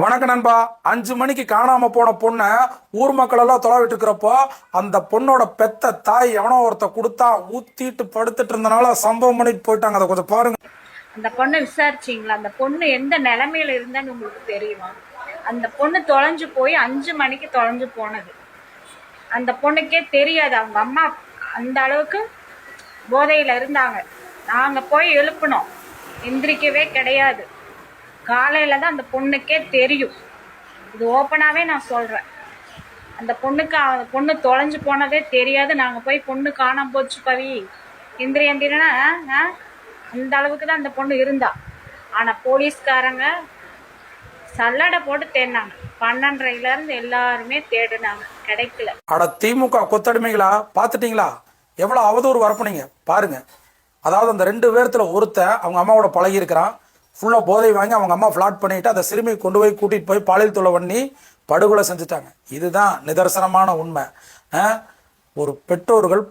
வணக்கம் நண்பா. 5 மணிக்கு காணாம போன பொண்ணை ஊர் மக்கள் எல்லாம் தொலைவிட்டு இருக்கிறப்போ அந்த பொண்ணோட பெத்த தாய் எவனோ ஒருத்த கொடுத்தா ஊத்திட்டு படுத்துட்டு இருந்தனால சம்பவம் பண்ணிட்டு போயிட்டாங்க. அதை கொஞ்சம் பாருங்க. அந்த பொண்ணை விசாரிச்சிங்களா? அந்த பொண்ணு எந்த நிலைமையில இருந்தான்னு உங்களுக்கு தெரியுமா? அந்த பொண்ணு தொலைஞ்சு போய் 5 மணிக்கு தொலைஞ்சு போனது. அந்த பொண்ணுக்கே தெரியாது அவங்க அம்மா அந்த அளவுக்கு போதையில இருந்தாங்க. நாங்க போய் எழுப்பினோம், எந்திரிக்கவே கிடையாது. காலையில தான் அந்த பொண்ணுக்கே தெரியும். இது ஓப்பனாவே நான் சொல்றேன். அந்த பொண்ணு தொலைஞ்சு போனதே தெரியாது. நாங்க போய் பொண்ணு காணாம போச்சு பவி எந்திரினா அந்த அளவுக்கு தான் அந்த பொண்ணு இருந்தா. ஆனா போலீஸ்காரங்க சல்லடை போட்டு தேடினாங்க. 12:30 இருந்து எல்லாருமே தேடினாங்க, கிடைக்கல. அட திமுக கொத்தடிமைகளா, பாத்துட்டீங்களா எவ்வளவு அவதூறு வரப்புனீங்க பாருங்க. அதாவது அந்த 2 பேர்த்துல ஒருத்த அவங்க அம்மாவோட பழகி இருக்கிறான். ஃபுல்லாக போதை வாங்கி அவங்க அம்மா ஃப்ளாட் பண்ணிட்டு அந்த சிறுமியை கொண்டு போய் கூட்டிகிட்டு போய் பாலியல் தொலை பண்ணி படுகொலை செஞ்சுட்டாங்க. இதுதான் நிதர்சனமான உண்மை. ஒரு பெற்றோர்கள்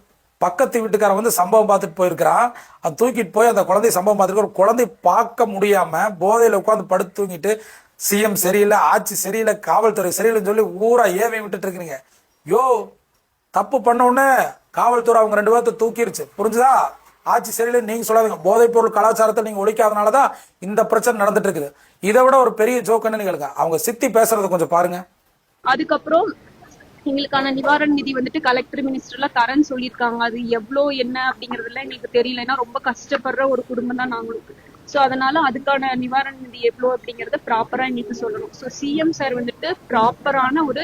பக்கத்து வீட்டுக்காரன் வந்து சம்பவம் பார்த்துட்டு போயிருக்கிறான். அதை தூக்கிட்டு போய் அந்த குழந்தை சம்பவம் பார்த்துட்டு ஒரு குழந்தை பார்க்க முடியாமல் போதையில் உட்காந்து படுத்து தூங்கிட்டு சிஎம் சரியில்லை, ஆட்சி சரியில்லை, காவல்துறை சரியில்லைன்னு சொல்லி ஊரா ஏவி விட்டுட்டு இருக்கிறீங்க. யோ, தப்பு பண்ண உடனே காவல்துறை அவங்க 2 பேர்த்த தூக்கிருச்சு, புரிஞ்சுதா? ஆட்சி சரியில்லை நீங்க சொல்லாதீங்க. போதைப் பொருள் கலாச்சாரத்தை நீங்க ஒழிக்காதனாலதான் இந்த பிரச்சனை நடந்துட்டு இருக்குது. இதை விட ஒரு பெரிய ஜோக்குன்னு நீங்க அவங்க சித்தி பேசுறதை கொஞ்சம் பாருங்க. அதுக்கப்புறம் எங்களுக்கான நிவாரண நிதி வந்துட்டு கலெக்டர் மினிஸ்டர்லாம் தரேன்னு சொல்லியிருக்காங்க. அது எவ்வளோ என்ன அப்படிங்கறதுல எங்களுக்கு தெரியல. ஏன்னா ரொம்ப கஷ்டப்படுற ஒரு குடும்பம் தான் நாங்களும். ஸோ அதனால அதுக்கான நிவாரண நிதி எவ்வளோ அப்படிங்கறத ப்ராப்பரா எங்களுக்கு சொல்லணும். ஸோ சிஎம் சார் வந்துட்டு ப்ராப்பரான ஒரு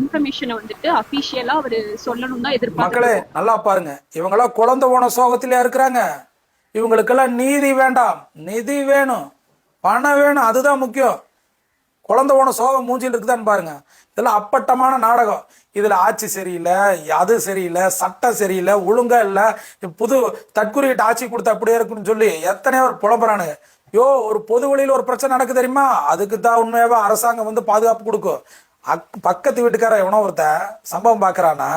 இன்ஃபர்மேஷனை வந்துட்டு அபிஷியலா அவர் சொல்லணும் தான் எதிர்பார்க்கிறோம். மக்களே நல்லா பாருங்க, இவங்கெல்லாம் குழந்தை போன சோகத்திலே இருக்கிறாங்க. இவங்களுக்கெல்லாம் நீதி வேண்டாம், நிதி வேணும், பணம் வேணும், அதுதான் முக்கியம். குழந்தை போன சோகம் மூஞ்சில் இருக்குதான்னு பாருங்க. இதெல்லாம் அப்பட்டமான நாடகம். இதுல ஆட்சி சரியில்லை, அது சரியில்லை, சட்டம் சரியில்லை, ஒழுங்கா இல்லை, புது தற்குறியிட்டு ஆட்சி கொடுத்தா அப்படியே இருக்குன்னு சொல்லி எத்தனையோ ஒரு புலம்புறானுங்க. யோ, ஒரு பொது வழியில் ஒரு பிரச்சனை நடக்கு தெரியுமா? அதுக்கு தான் உண்மையாவே அரசாங்கம் வந்து பாதுகாப்பு கொடுக்கும். பக்கத்து வீட்டுக்கார எவனோ ஒருத்த சம்பவம் பார்க்கறானா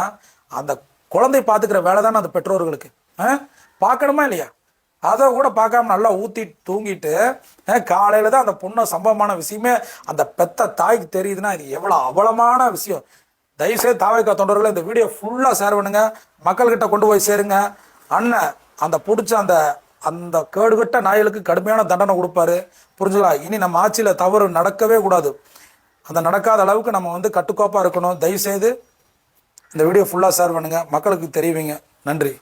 அந்த குழந்தை பார்த்துக்கிற வேலை தானே அந்த பெற்றோர்களுக்கு. பார்க்கணுமா இல்லையா? அதை கூட பார்க்காம நல்லா ஊத்திட்டு தூங்கிட்டு காலையில தான் அந்த பொண்ணு சம்பவமான விஷயமே அந்த பெத்த தாய்க்கு தெரியுதுன்னா இது எவ்வளவு அவலமான விஷயம். தயவுசெய்து தாவைக்கா தொண்டர்கள் இந்த வீடியோ ஃபுல்லா ஷேர் பண்ணுங்க, மக்கள்கிட்ட கொண்டு போய் சேருங்க. அண்ணன் அந்த பிடிச்ச அந்த அந்த கேடுகட்ட நாய்களுக்கு கடுமையான தண்டனை கொடுப்பாரு, புரிஞ்சுங்களா? இனி நம்ம ஆட்சியில தவறு நடக்கவே கூடாது. அந்த நடக்காத அளவுக்கு நம்ம வந்து கட்டுக்கோப்பா இருக்கணும். தயவுசெய்து இந்த வீடியோ ஃபுல்லா ஷேர் பண்ணுங்க, மக்களுக்கு தெரிவிங்க. நன்றி.